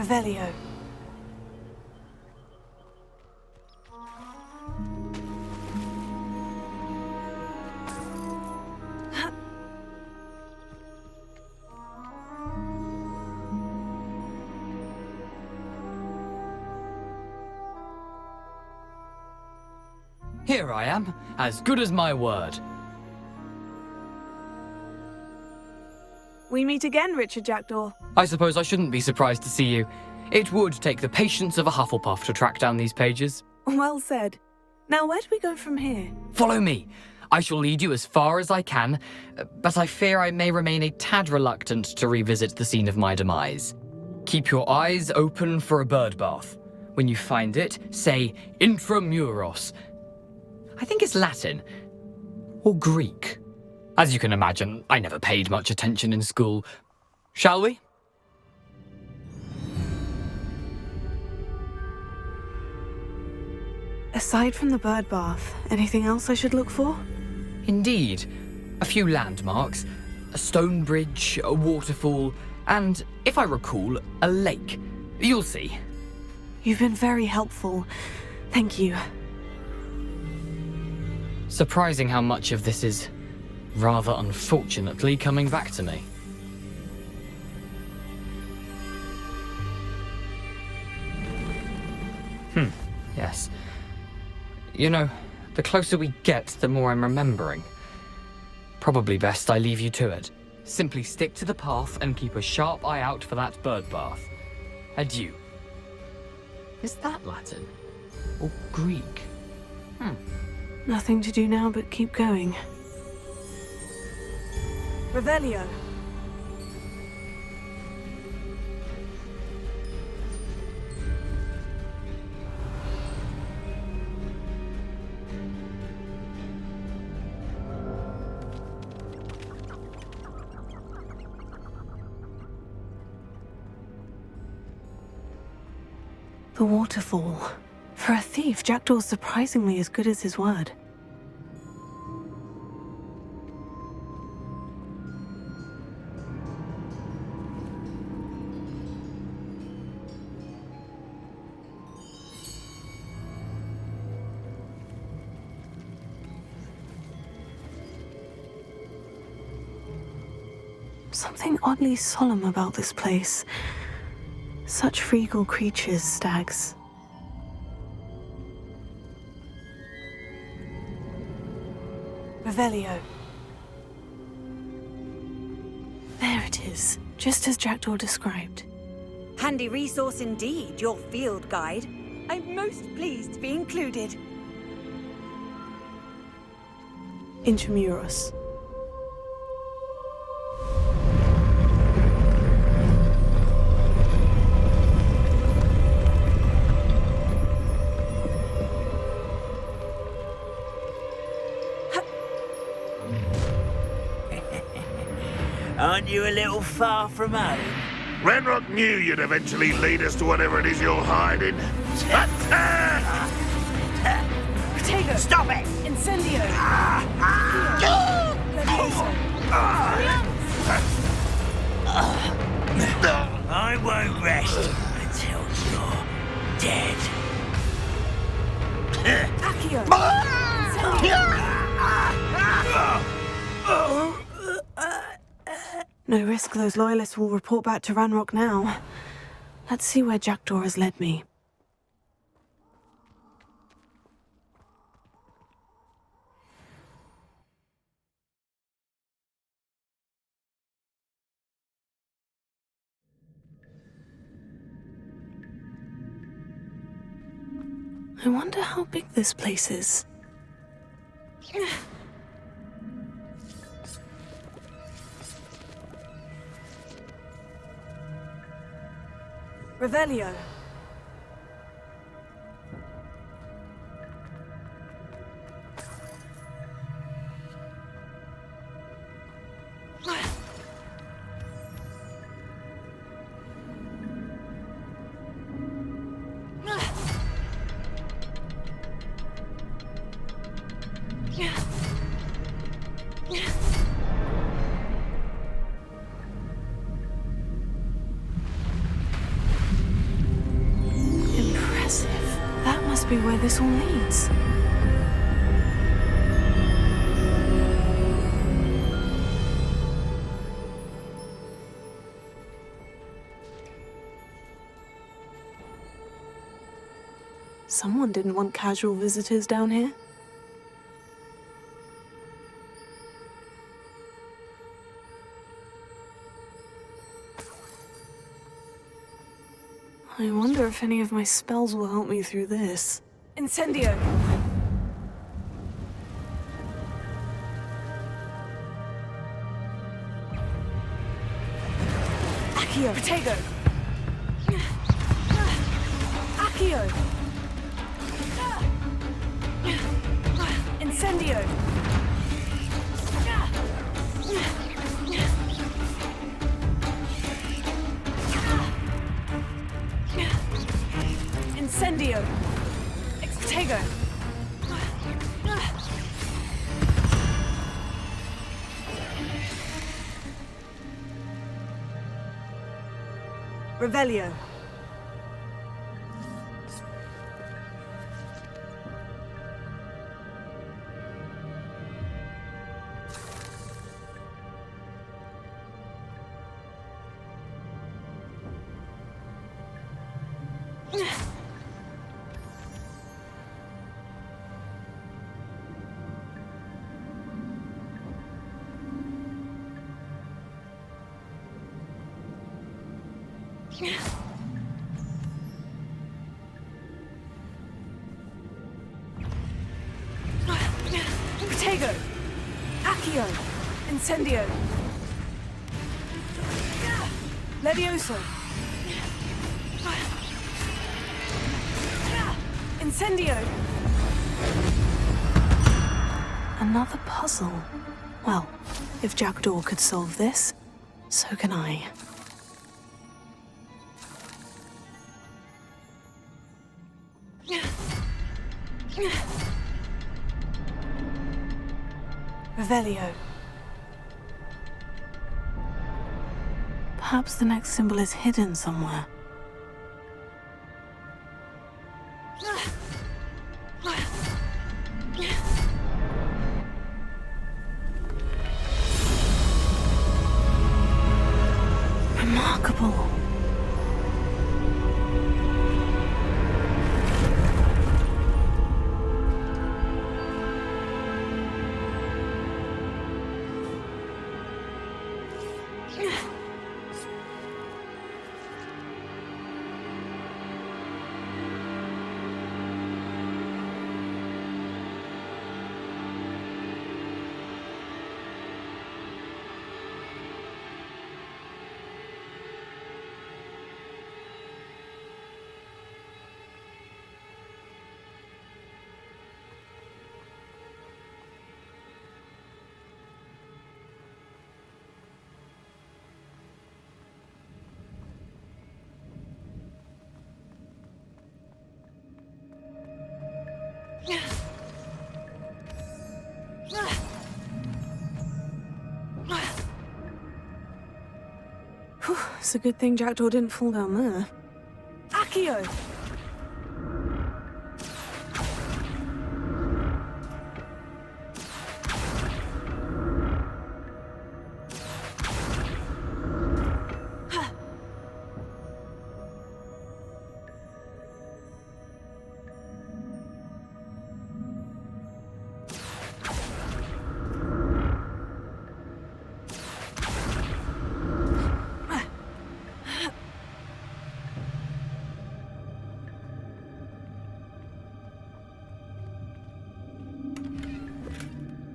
Revelio. Here I am, as good as my word. We meet again, Richard Jackdaw. I suppose I shouldn't be surprised to see you. It would take the patience of a Hufflepuff to track down these pages. Well said. Now, where do we go from here? Follow me. I shall lead you as far as I can, but I fear I may remain a tad reluctant to revisit the scene of my demise. Keep your eyes open for a bird bath. When you find it, say Intramuros. I think it's Latin. Or Greek. As you can imagine, I never paid much attention in school. Shall we? Aside from the bird bath, anything else I should look for? Indeed. A few landmarks, a stone bridge, a waterfall, and, if I recall, a lake. You'll see. You've been very helpful. Thank you. Surprising how much of this is, rather unfortunately, coming back to me. Yes. You know, the closer we get, the more I'm remembering. Probably best I leave you to it. Simply stick to the path and keep a sharp eye out for that bird bath. Adieu. Is that Latin? Or Greek? Nothing to do now but keep going. Revelio. The waterfall. For a thief, Jackdaw's surprisingly as good as his word. Something oddly solemn about this place. Such regal creatures, stags. Revelio. There it is, just as Jackdaw described. Handy resource indeed, your field guide. I'm most pleased to be included. Intramuros. Aren't you a little far from home? Ranrock knew you'd eventually lead us to whatever it is you're hiding. Protego! Stop it! Incendio! I won't rest until you're dead. Accio! No risk those loyalists will report back to Ranrock now. Let's see where Jackdaw has led me. I wonder how big this place is. Revelio. this all leads. Someone didn't want casual visitors down here. I wonder if any of my spells will help me through this. Incendio! Accio! Protego! Accio! Incendio! Incendio! Protego! Revelio. Protego! Accio! Incendio! Levioso! Incendio! Another puzzle. Well, if Jackdaw could solve this, so can I. Revelio. Perhaps the next symbol is hidden somewhere. Remarkable. Whew, it's a good thing Jackdaw didn't fall down there. Accio!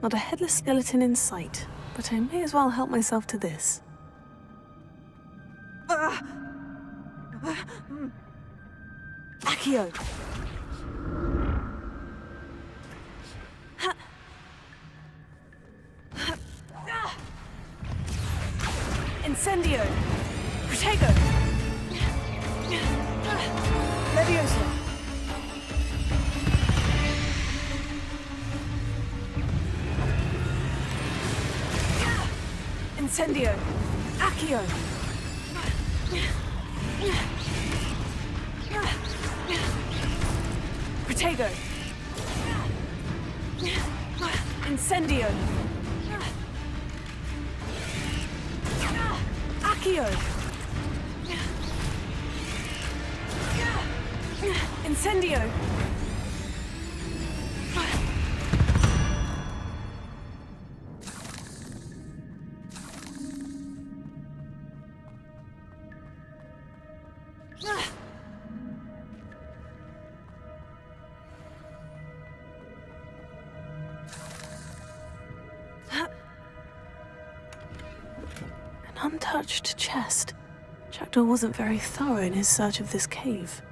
Not a headless skeleton in sight, but I may as well help myself to this. Accio! Incendio! Protego! Levioso! Incendio! Accio! Protego! Incendio! Accio! Incendio! An untouched chest. Jackdaw wasn't very thorough in his search of this cave.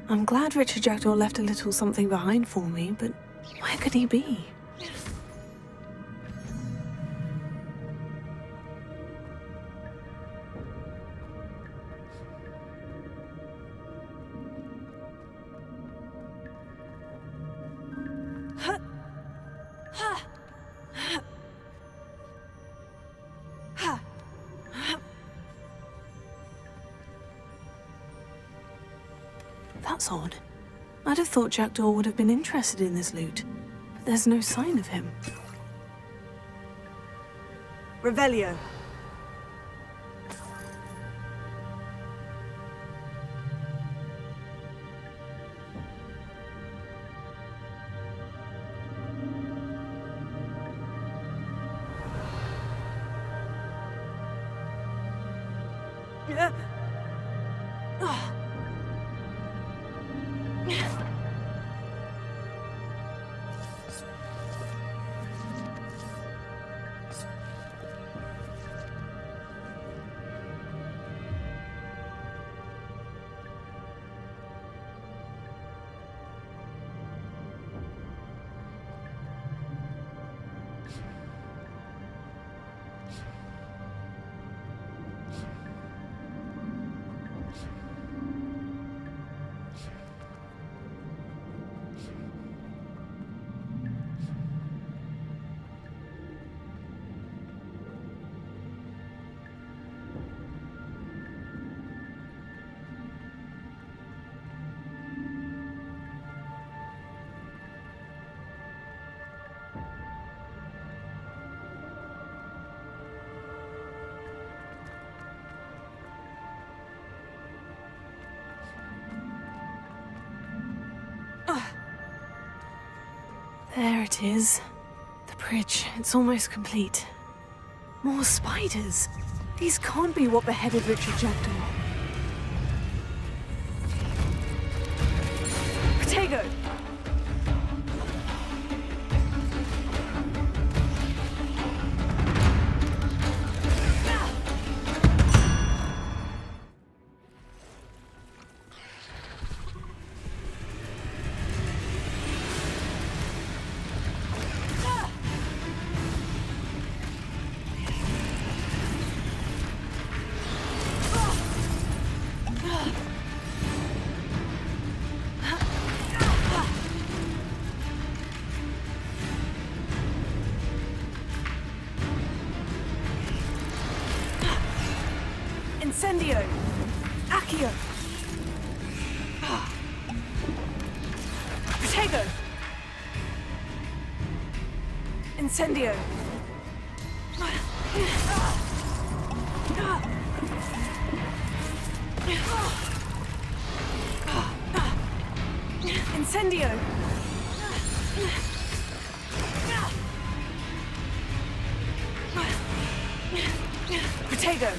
I'm glad Richard Jackdaw left a little something behind for me, but where could he be? That's odd. I'd have thought Jackdaw would have been interested in this loot, but there's no sign of him. Revelio. There it is. The bridge. It's almost complete. More spiders. These can't be what beheaded Richard Jackdaw. Protego! Incendio! Accio! Protego! Incendio! Incendio! Protego!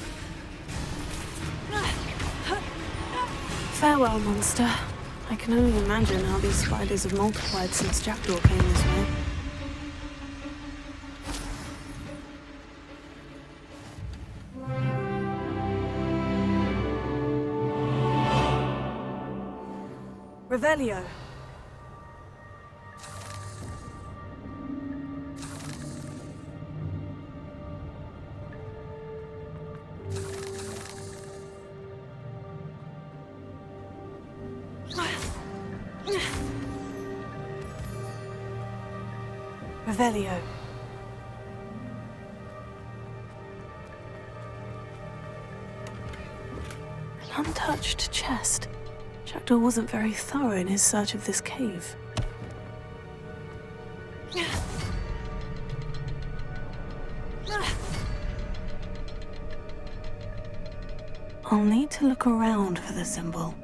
Farewell, monster. I can only imagine how these spiders have multiplied since Jackdaw came this way. Revelio. Revelio. An untouched chest. Jackdaw wasn't very thorough in his search of this cave. I'll need to look around for the symbol.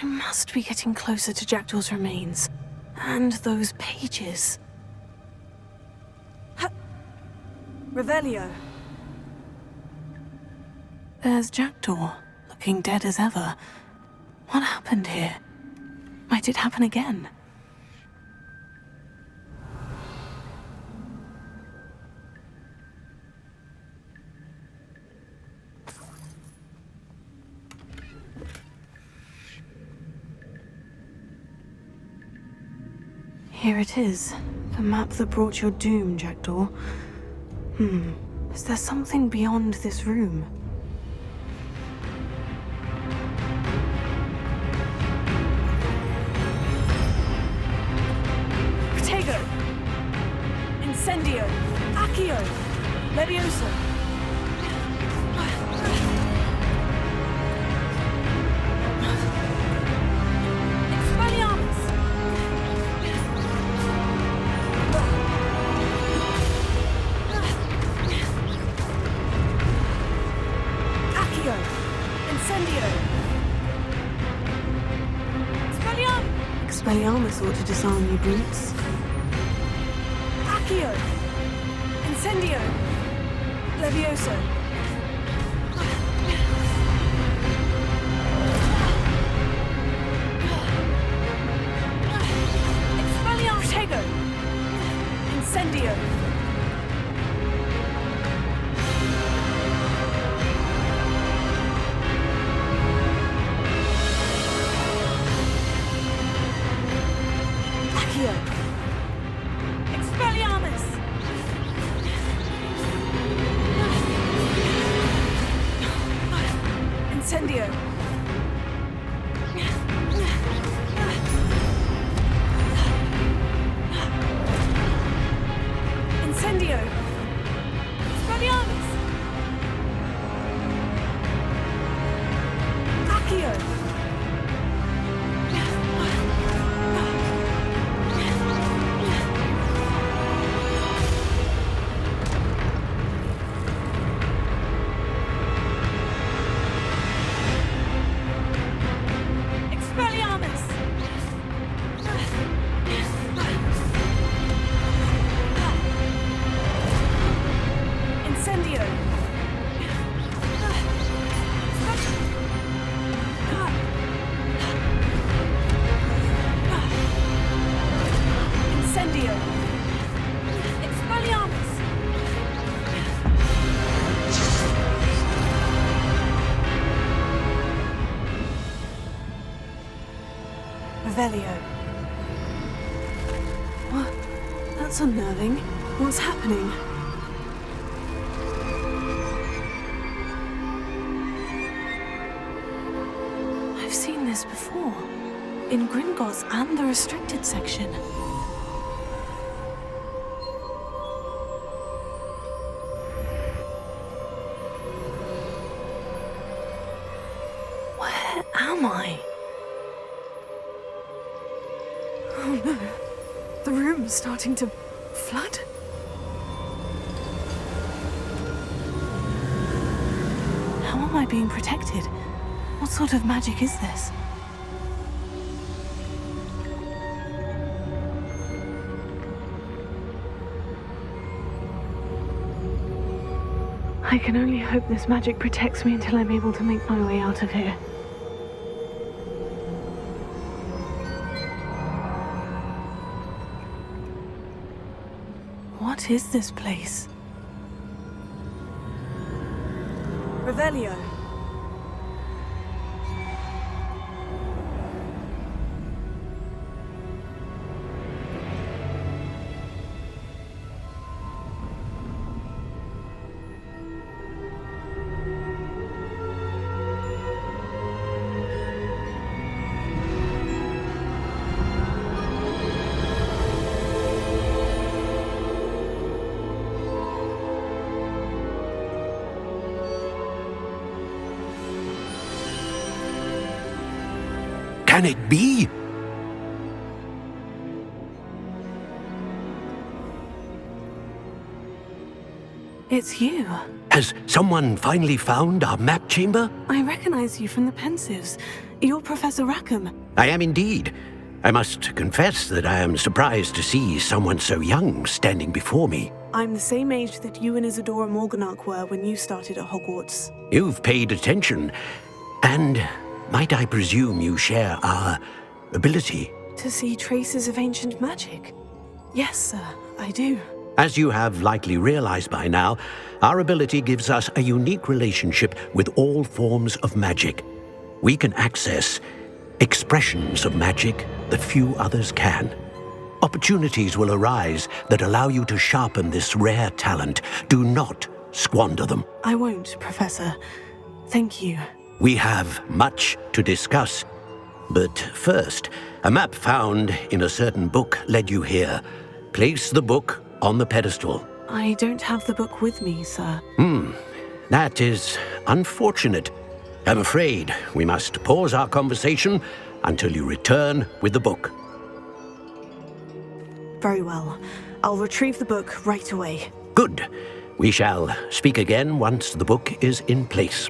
I must be getting closer to Jackdaw's remains. And those pages. Revelio. There's Jackdaw, looking dead as ever. What happened here? Might it happen again? Here it is. The map that brought your doom, Jackdaw. Is there something beyond this room? Protego. Incendio. Accio. Levioso. Expelliarmus. Accio. Incendio. Expelliarmus. Expelliarmus ought to disarm you brutes. Accio. Incendio. Levioso. Expelliarmus. Protego. Incendio. Accio. Expelliarmus. Incendio. Incendio. Expelliarmus. Accio. Expelliarmus. Incendio. Incendio. Expelliarmus. Revelio. What? That's unnerving. What's happening? I've seen this before. In Gringotts and the restricted section. Where am I? Oh no. The room's starting to flood. How am I being protected? What sort of magic is this? I can only hope this magic protects me until I'm able to make my way out of here. What is this place? Revelio. Can it be? It's you. Has someone finally found our map chamber? I recognize you from the Pensives. You're Professor Rackham. I am indeed. I must confess that I am surprised to see someone so young standing before me. I'm the same age that you and Isadora Morganach were when you started at Hogwarts. You've paid attention, and might I presume you share our ability? To see traces of ancient magic? Yes, sir, I do. As you have likely realized by now, our ability gives us a unique relationship with all forms of magic. We can access expressions of magic that few others can. Opportunities will arise that allow you to sharpen this rare talent. Do not squander them. I won't, Professor. Thank you. We have much to discuss. But first, a map found in a certain book led you here. Place the book on the pedestal. I don't have the book with me, sir. That is unfortunate. I'm afraid we must pause our conversation until you return with the book. Very well. I'll retrieve the book right away. Good. We shall speak again once the book is in place.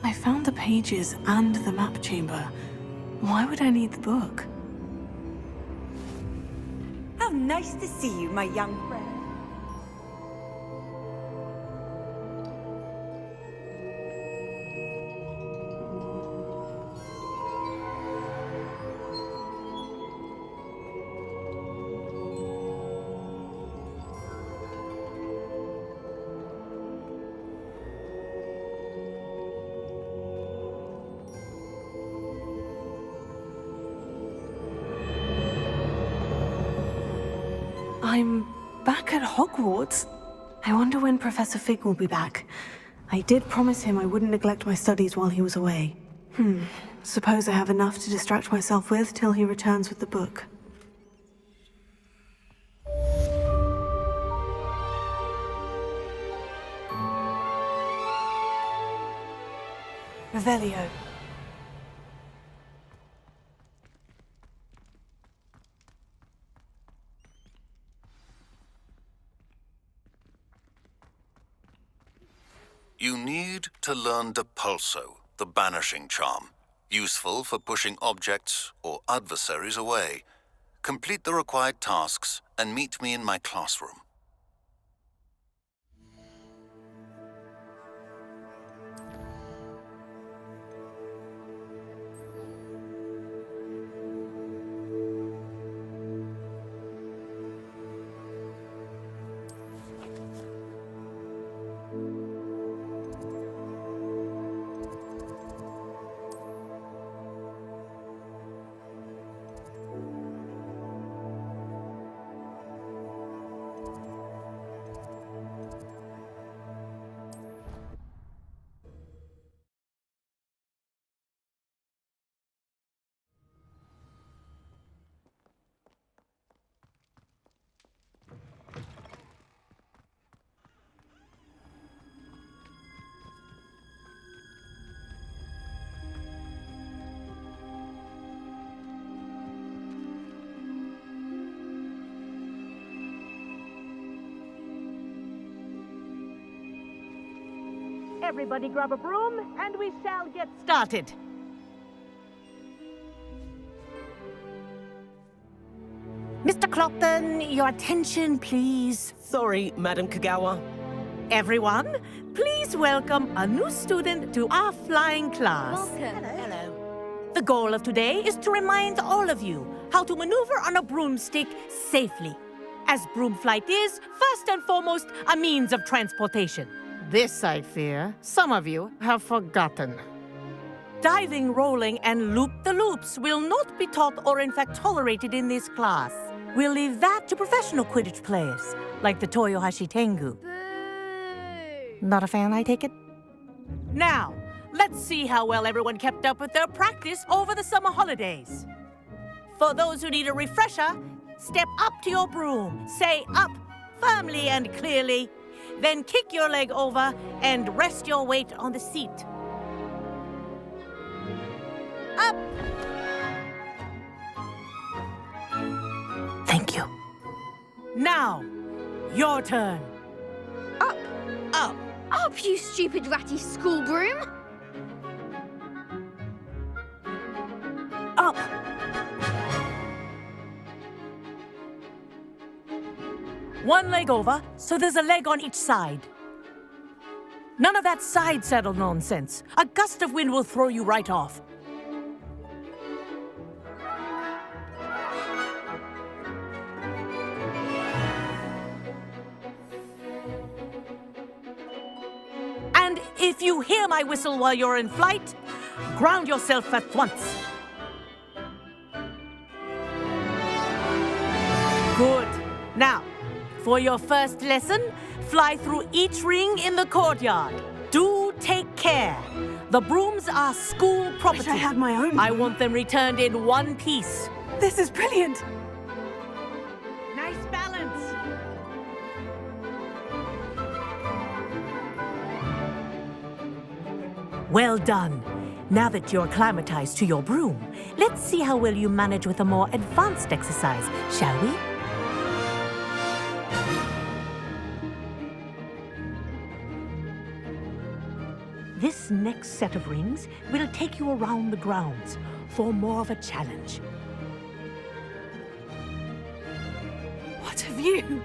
I found the pages and the map chamber. Why would I need the book? How nice to see you, my young friend. I'm back at Hogwarts. I wonder when Professor Fig will be back. I did promise him I wouldn't neglect my studies while he was away. Suppose I have enough to distract myself with till he returns with the book. Revelio. You need to learn Depulso, the banishing charm, useful for pushing objects or adversaries away. complete the required tasks, and meet me in my classroom. Everybody grab a broom, and we shall get started. Mr. Clopton, your attention, please. Sorry, Madam Kagawa. Everyone, please welcome a new student to our flying class. Hello. The goal of today is to remind all of you how to maneuver on a broomstick safely, as broom flight is, first and foremost, a means of transportation. This, I fear, some of you have forgotten. Diving, rolling, and loop-the-loops will not be taught or in fact tolerated in this class. We'll leave that to professional Quidditch players, like the Toyohashi Tengu. Not a fan, I take it? Now, let's see how well everyone kept up with their practice over the summer holidays. For those who need a refresher, step up to your broom, say up firmly and clearly, then kick your leg over and rest your weight on the seat. Up! Thank you. Now, your turn. Up! Up! Up, you stupid ratty school broom! Up! One leg over, so there's a leg on each side. None of that side saddle nonsense. A gust of wind will throw you right off. And if you hear my whistle while you're in flight, ground yourself at once. Good. Now, for your first lesson, fly through each ring in the courtyard. Do take care. The brooms are school property. Wish I had my own. I want them returned in one piece. This is brilliant. Nice balance. Well done. Now that you're acclimatized to your broom, let's see how well you manage with a more advanced exercise, shall we? This next set of rings will take you around the grounds for more of a challenge. What have you?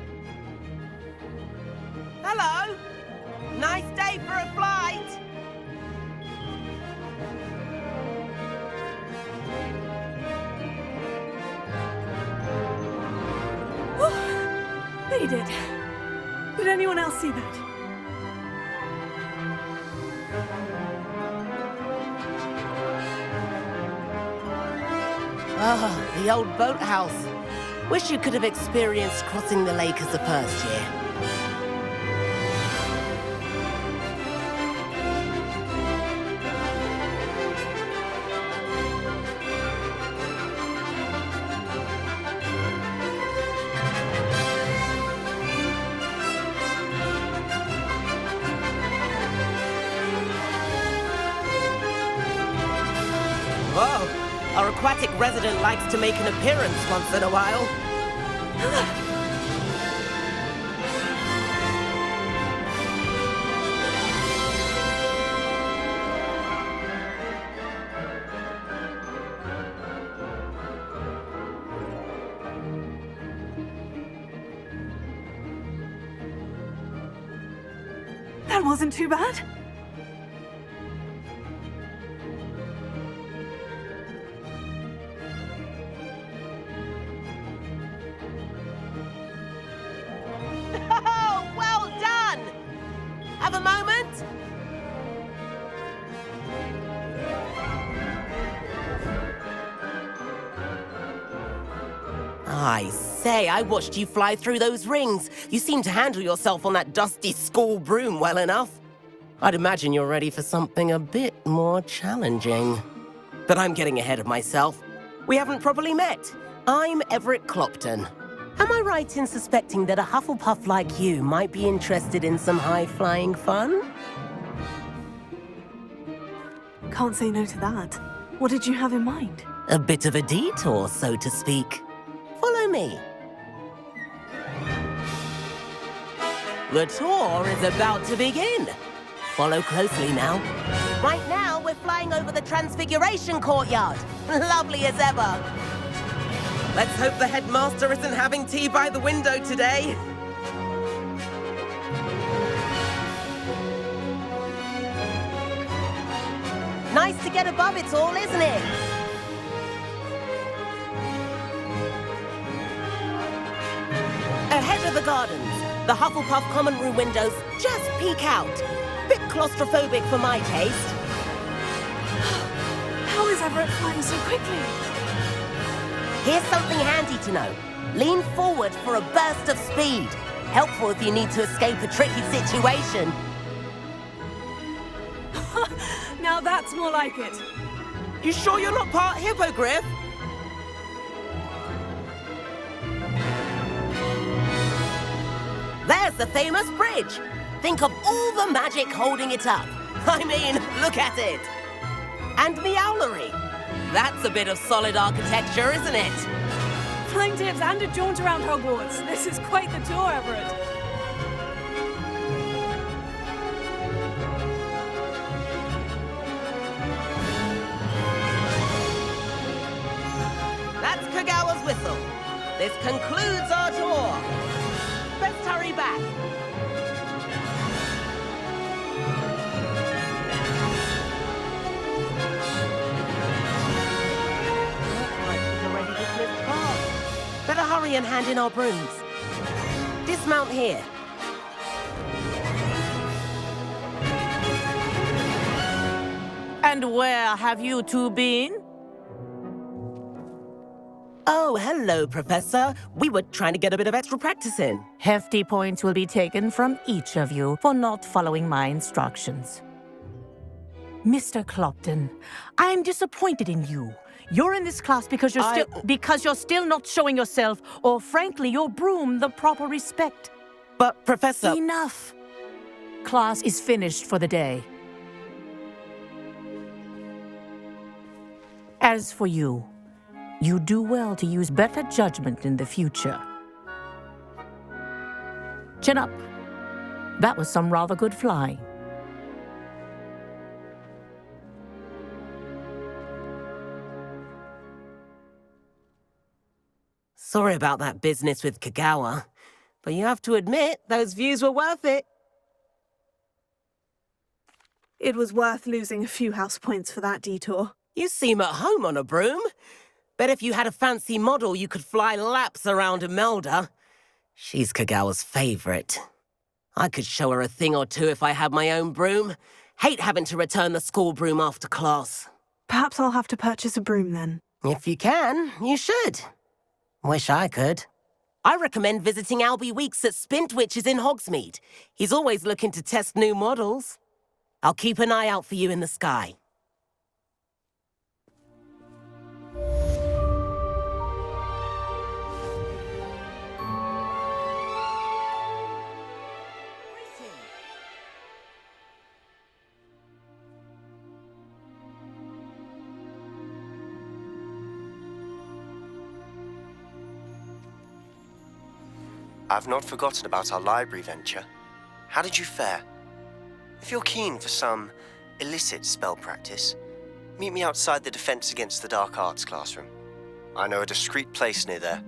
Hello! Nice day for a flight! They did. Did anyone else see that? Ah, the old boathouse. Wish you could have experienced crossing the lake as a first year. Whoa, our aquatic resident likes to make an appearance once in a while. That wasn't too bad. Oh, well done! Have a moment? I say, I watched you fly through those rings. You seem to handle yourself on that dusty school broom well enough. I'd imagine you're ready for something a bit more challenging. But I'm getting ahead of myself. We haven't properly met. I'm Everett Clopton. Am I right in suspecting that a Hufflepuff like you might be interested in some high-flying fun? Can't say no to that. What did you have in mind? A bit of a detour, so to speak. Follow me. The tour is about to begin. Follow closely now. Right now, we're flying over the Transfiguration Courtyard. Lovely as ever. Let's hope the headmaster isn't having tea by the window today. Nice to get above it all, isn't it? Ahead of the gardens, the Hufflepuff common room windows just peek out. Bit claustrophobic for my taste. How is Everett flying so quickly? Here's something handy to know. Lean forward for a burst of speed. Helpful if you need to escape a tricky situation. Now that's more like it. You sure you're not part hippogriff? There's the famous bridge. Think of all the magic holding it up. I mean, look at it. And Meowlery. That's a bit of solid architecture, isn't it? Flying tips and a jaunt around Hogwarts. This is quite the tour, Everett. That's Kagawa's whistle. This concludes our tour. Let's hurry back. Better hurry and hand in our brooms. Dismount here. And where have you two been? Oh, hello, Professor. We were trying to get a bit of extra practice in. Hefty points will be taken from each of you for not following my instructions. Mr. Clopton, I'm disappointed in you. You're in this class because you're still not showing yourself, or frankly, your broom the proper respect. But, Professor... Enough. Class is finished for the day. As for you, you do well to use better judgment in the future. Chin up. That was some rather good flying. Sorry about that business with Kagawa, but you have to admit, those views were worth it. It was worth losing a few house points for that detour. You seem at home on a broom. Bet if you had a fancy model, you could fly laps around Imelda. She's Kagawa's favorite. I could show her a thing or two if I had my own broom. Hate having to return the school broom after class. Perhaps I'll have to purchase a broom then. If you can, you should. Wish I could. I recommend visiting Albie Weeks at Spintwitches in Hogsmeade. He's always looking to test new models. I'll keep an eye out for you in the sky. I've not forgotten about our library venture. How did you fare? If you're keen for some illicit spell practice, meet me outside the Defense Against the Dark Arts classroom. I know a discreet place near there.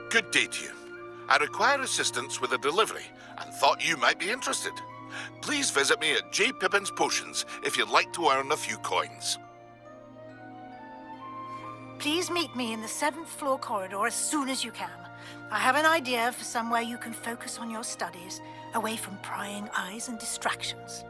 Good day to you. I require assistance with a delivery and thought you might be interested. Please visit me at J. Pippin's Potions if you'd like to earn a few coins. Please meet me in the 7th floor corridor as soon as you can. I have an idea for somewhere you can focus on your studies, away from prying eyes and distractions.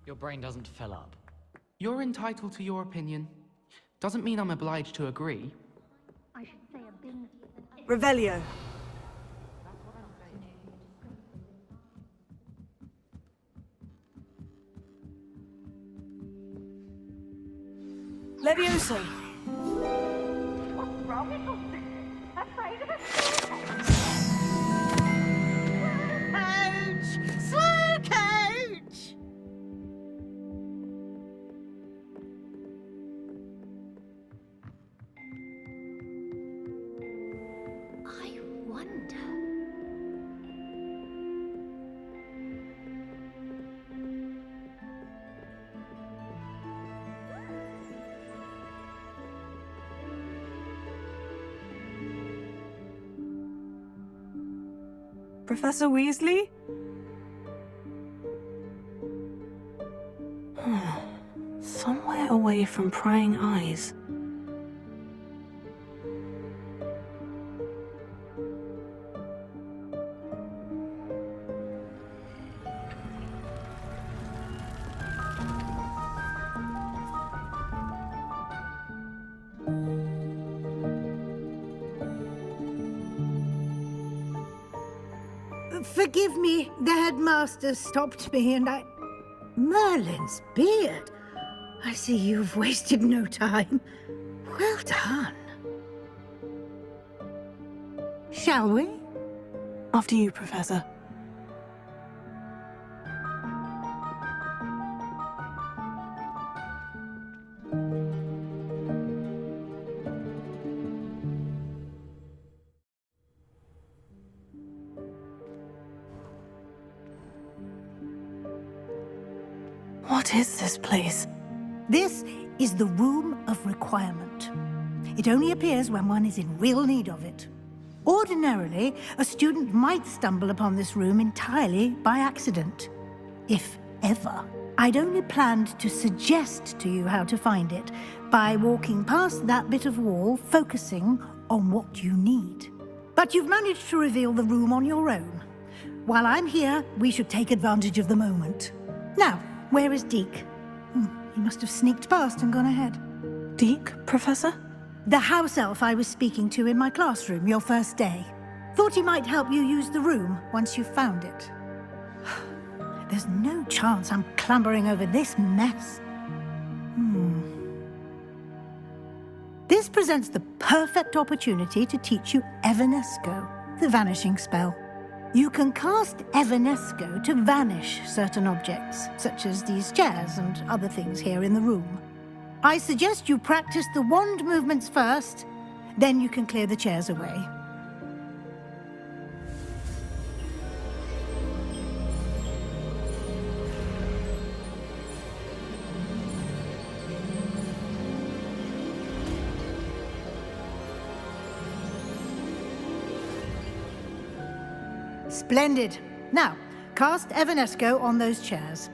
Your brain doesn't fill up. You're entitled to your opinion. Doesn't mean I'm obliged to agree. I should say a bin. Revelio. Levioso. What's wrong with us? Afraid of a Coach! Slow coach! I wonder. Professor Weasley? Somewhere away from prying eyes. Forgive me, the headmaster stopped me and I... Merlin's beard. I see you've wasted no time. Well done. Shall we? After you, Professor. What is this place? This is the Room of Requirement. It only appears when one is in real need of it. Ordinarily, a student might stumble upon this room entirely by accident. If ever. I'd only planned to suggest to you how to find it by walking past that bit of wall, focusing on what you need. But you've managed to reveal the room on your own. While I'm here, we should take advantage of the moment. Now, where is Deke? He must have sneaked past and gone ahead. Deke, Professor? The house elf I was speaking to in my classroom your first day. Thought he might help you use the room once you found it. There's no chance I'm clambering over this mess. This presents the perfect opportunity to teach you Evanesco, the vanishing spell. You can cast Evanesco to vanish certain objects, such as these chairs and other things here in the room. I suggest you practice the wand movements first, then you can clear the chairs away. Splendid. Now, cast Evanesco on those chairs.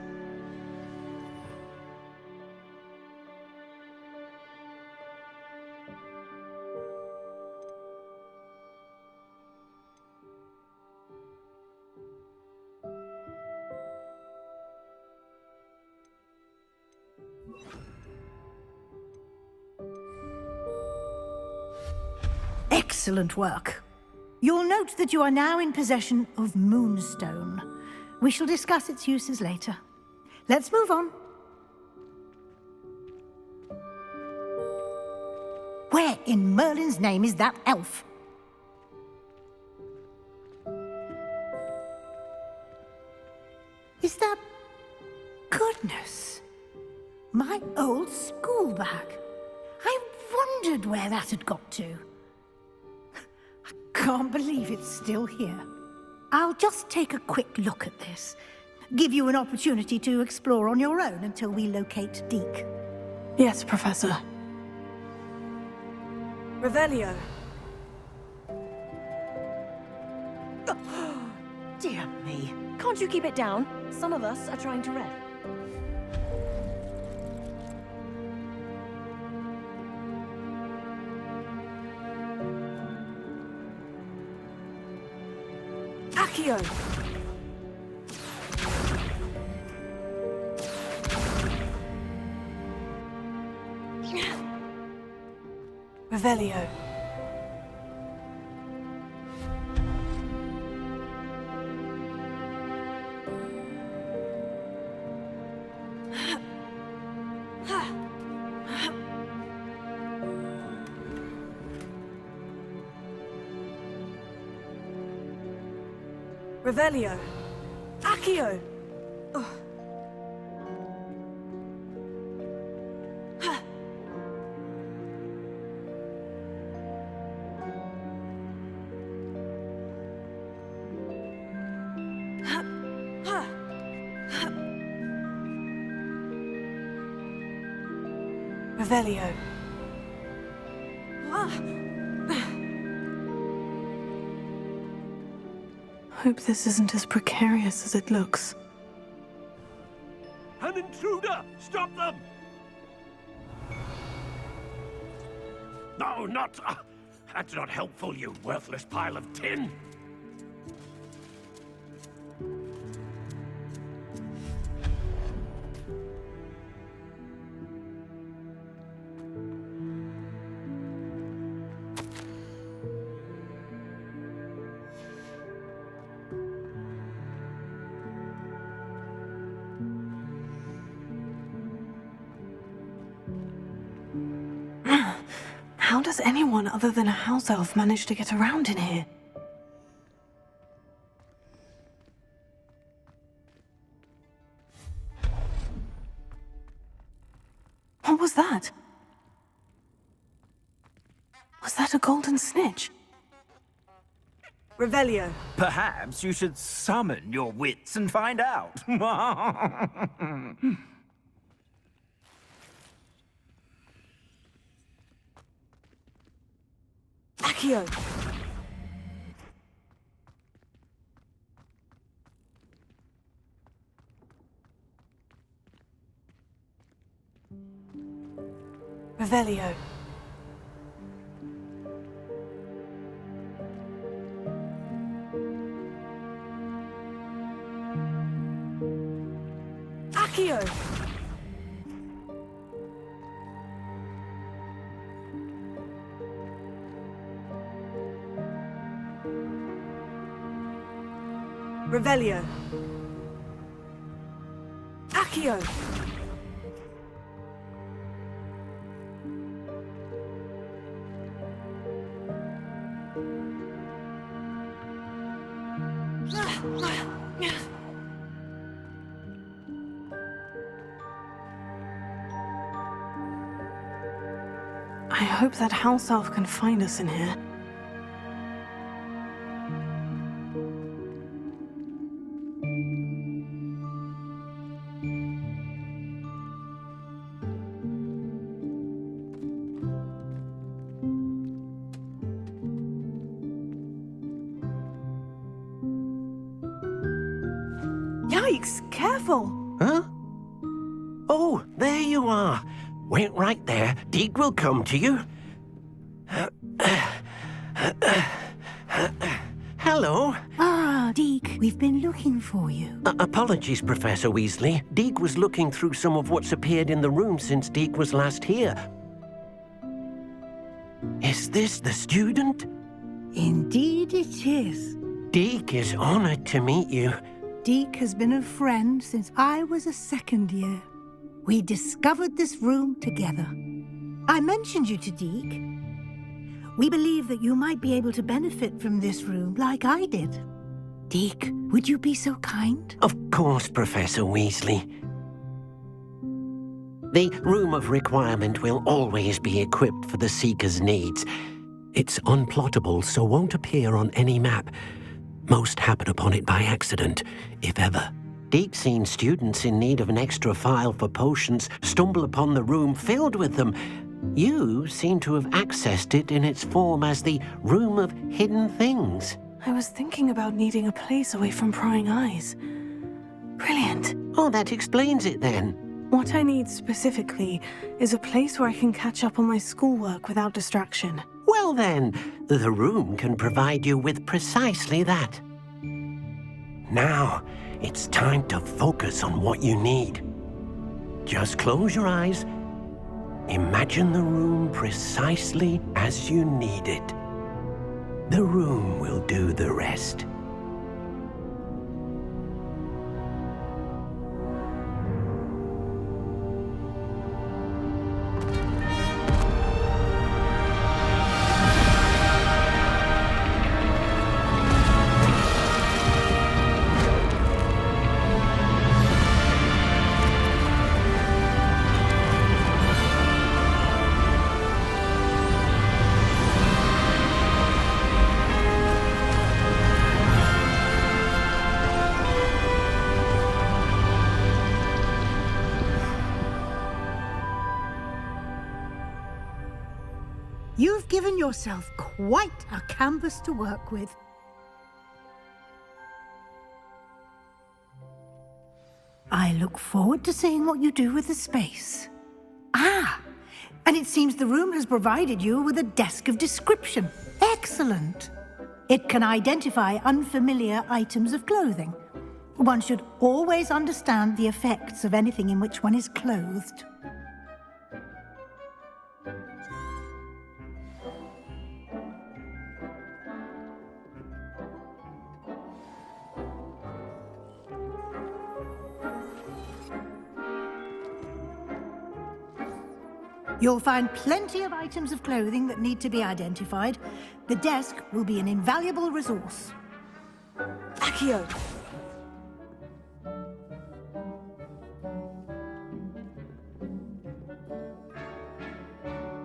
Excellent work. You'll note that you are now in possession of Moonstone. We shall discuss its uses later. Let's move on. Where in Merlin's name is that elf? Is that... Goodness. My old school bag. I wondered where that had got to. Can't believe it's still here. I'll just take a quick look at this. Give you an opportunity to explore on your own until we locate Deke. Yes, Professor. Revelio. Dear me. Can't you keep it down? Some of us are trying to rest. Accio. Revelio. Revelio. Accio. Oh. Revelio. Hope this isn't as precarious as it looks. An intruder! Stop them! No, not... that's not helpful, you worthless pile of tin! How does anyone other than a house elf manage to get around in here? What was that? Was that a golden snitch? Revelio. Perhaps you should summon your wits and find out. Accio. Revelio. Accio. Revelio. Accio. I hope that house elf can find us in here. Yikes! Careful! Huh? Oh, there you are. Wait right there. Deke will come to you. Hello. Ah, Deke, we've been looking for you. Apologies, Professor Weasley. Deke was looking through some of what's appeared in the room since Deke was last here. Is this the student? Indeed it is. Deke is honored to meet you. Deke has been a friend since I was a second year. We discovered this room together. I mentioned you to Deke. We believe that you might be able to benefit from this room like I did. Deke, would you be so kind? Of course, Professor Weasley. The Room of Requirement will always be equipped for the Seeker's needs. It's unplottable, so won't appear on any map. Most happen upon it by accident, if ever. Deke's seen students in need of an extra file for potions stumble upon the room filled with them. You seem to have accessed it in its form as the Room of Hidden Things. I was thinking about needing a place away from prying eyes. Brilliant. Oh, that explains it then. What I need specifically is a place where I can catch up on my schoolwork without distraction. Well then, the room can provide you with precisely that. Now, it's time to focus on what you need. Just close your eyes. Imagine the room precisely as you need it. The room will do the rest. You've given yourself quite a canvas to work with. I look forward to seeing what you do with the space. Ah, and it seems the room has provided you with a desk of description. Excellent. It can identify unfamiliar items of clothing. One should always understand the effects of anything in which one is clothed. You'll find plenty of items of clothing that need to be identified. The desk will be an invaluable resource. Accio!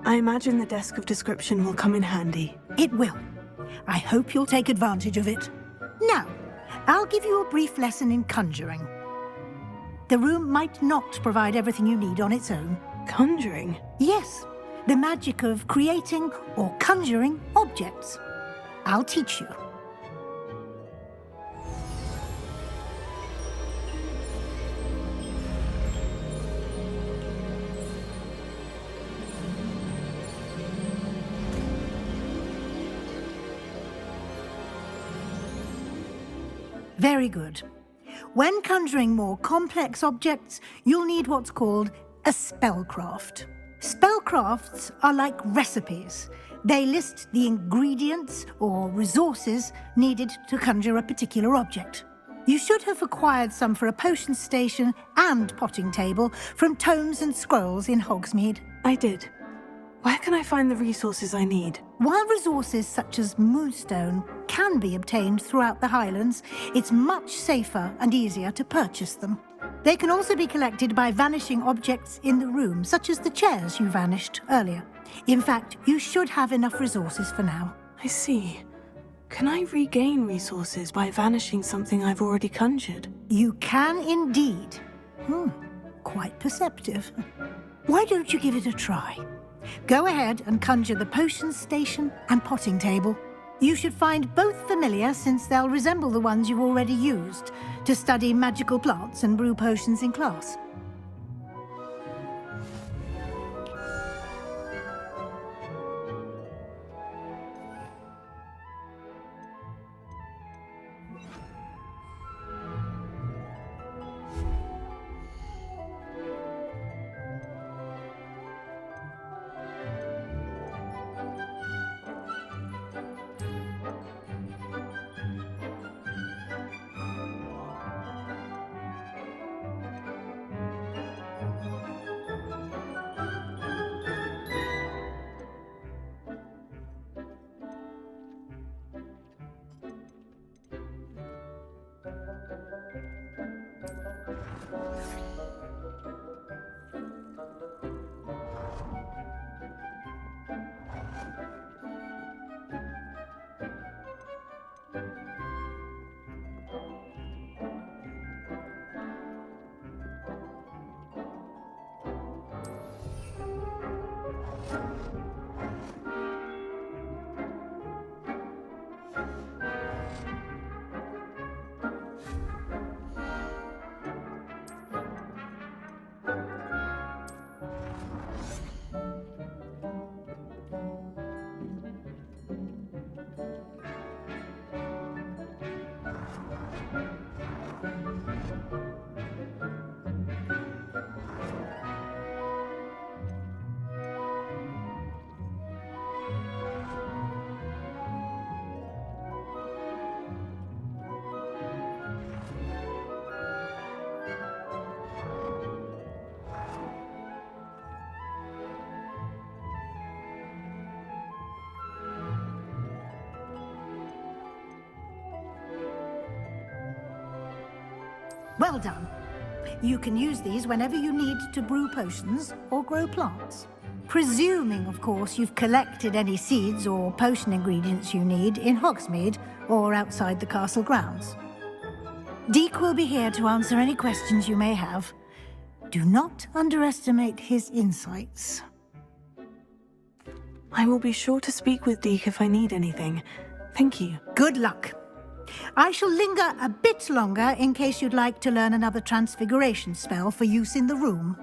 I imagine the desk of description will come in handy. It will. I hope you'll take advantage of it. Now, I'll give you a brief lesson in conjuring. The room might not provide everything you need on its own. Conjuring? Yes, the magic of creating or conjuring objects. I'll teach you. Very good. When conjuring more complex objects, you'll need what's called a spellcraft. Spellcrafts are like recipes. They list the ingredients or resources needed to conjure a particular object. You should have acquired some for a potion station and potting table from tomes and scrolls in Hogsmeade. I did. Where can I find the resources I need? While resources such as moonstone can be obtained throughout the Highlands, it's much safer and easier to purchase them. They can also be collected by vanishing objects in the room, such as the chairs you vanished earlier. In fact, you should have enough resources for now. I see. Can I regain resources by vanishing something I've already conjured? You can indeed. Quite perceptive. Why don't you give it a try? Go ahead and conjure the potions station and potting table. You should find both familiar, since they'll resemble the ones you've already used to study magical plants and brew potions in class. Well done. You can use these whenever you need to brew potions or grow plants. Presuming, of course, you've collected any seeds or potion ingredients you need in Hogsmeade or outside the castle grounds. Deke will be here to answer any questions you may have. Do not underestimate his insights. I will be sure to speak with Deke if I need anything. Thank you. Good luck. I shall linger a bit longer in case you'd like to learn another transfiguration spell for use in the room.